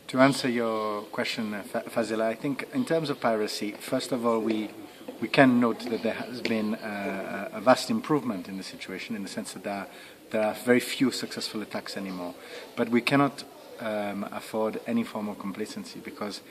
To answer your question, Fazila, I think in terms of piracy, first of all, we can note that there has been a vast improvement in the situation, in the sense that there are very few successful attacks anymore. But we cannot afford any form of complacency, because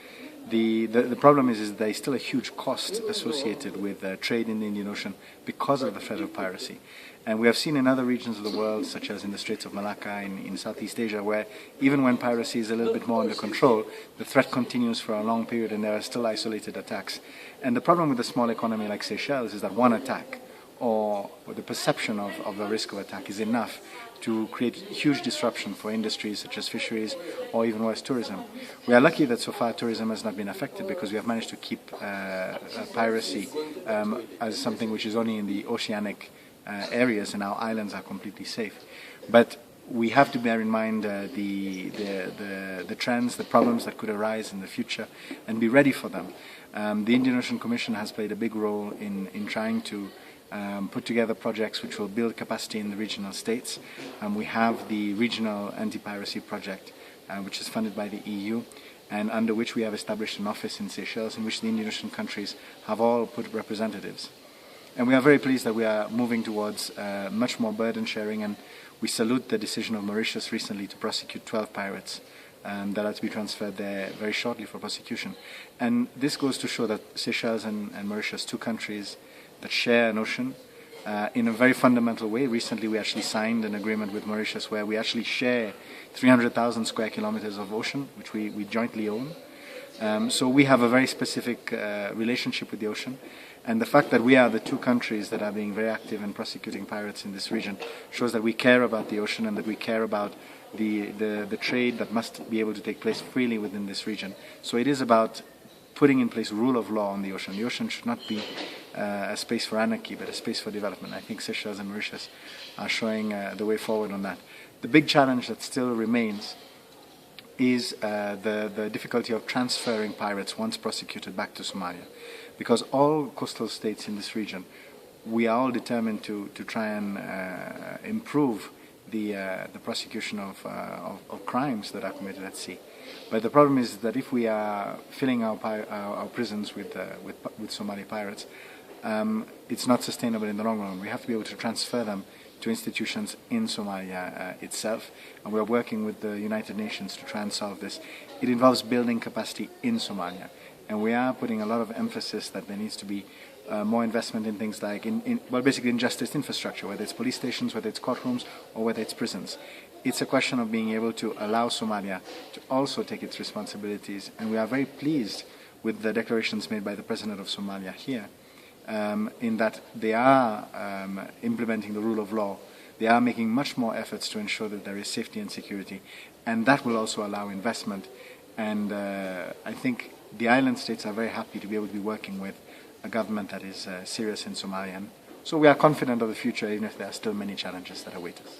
the problem is there is still a huge cost associated with trade in the Indian Ocean because of the threat of piracy. And we have seen in other regions of the world, such as in the Straits of Malacca, in Southeast Asia, where even when piracy is a little bit more under control, the threat continues for a long period and there are still isolated attacks. And the problem with a small economy like Seychelles is that one attack or the perception of the risk of attack is enough to create huge disruption for industries such as fisheries or even worse, tourism. We are lucky that so far tourism has not been affected, because we have managed to keep piracy as something which is only in the oceanic areas, and our islands are completely safe. But we have to bear in mind the trends, the problems that could arise in the future, and be ready for them. The Indian Ocean Commission has played a big role in trying to put together projects which will build capacity in the regional states. We have the Regional Anti-Piracy Project, which is funded by the EU, and under which we have established an office in Seychelles, in which the Indian Ocean countries have all put representatives. And we are very pleased that we are moving towards much more burden sharing, and we salute the decision of Mauritius recently to prosecute 12 pirates that are to be transferred there very shortly for prosecution. And this goes to show that Seychelles and Mauritius, two countries that share an ocean, in a very fundamental way. Recently we actually signed an agreement with Mauritius where we actually share 300,000 square kilometers of ocean, which we jointly own. So we have a very specific relationship with the ocean. And the fact that we are the two countries that are being very active in prosecuting pirates in this region shows that we care about the ocean, and that we care about the trade that must be able to take place freely within this region. So it is about putting in place rule of law on the ocean. The ocean should not be a space for anarchy, but a space for development. I think Seychelles and Mauritius are showing the way forward on that. The big challenge that still remains is the difficulty of transferring pirates once prosecuted back to Somalia. Because all coastal states in this region, we are all determined to try and improve the prosecution of crimes that are committed at sea. But the problem is that if we are filling our prisons with Somali pirates, it's not sustainable in the long run. We have to be able to transfer them to institutions in Somalia itself, and we are working with the United Nations to try and solve this. It involves building capacity in Somalia, and we are putting a lot of emphasis that there needs to be more investment in things like, basically in justice infrastructure, whether it's police stations, whether it's courtrooms, or whether it's prisons. It's a question of being able to allow Somalia to also take its responsibilities, and we are very pleased with the declarations made by the President of Somalia here, in that they are implementing the rule of law. They are making much more efforts to ensure that there is safety and security, and that will also allow investment. And I think the island states are very happy to be able to be working with a government that is serious in Somalia. And so we are confident of the future, even if there are still many challenges that await us.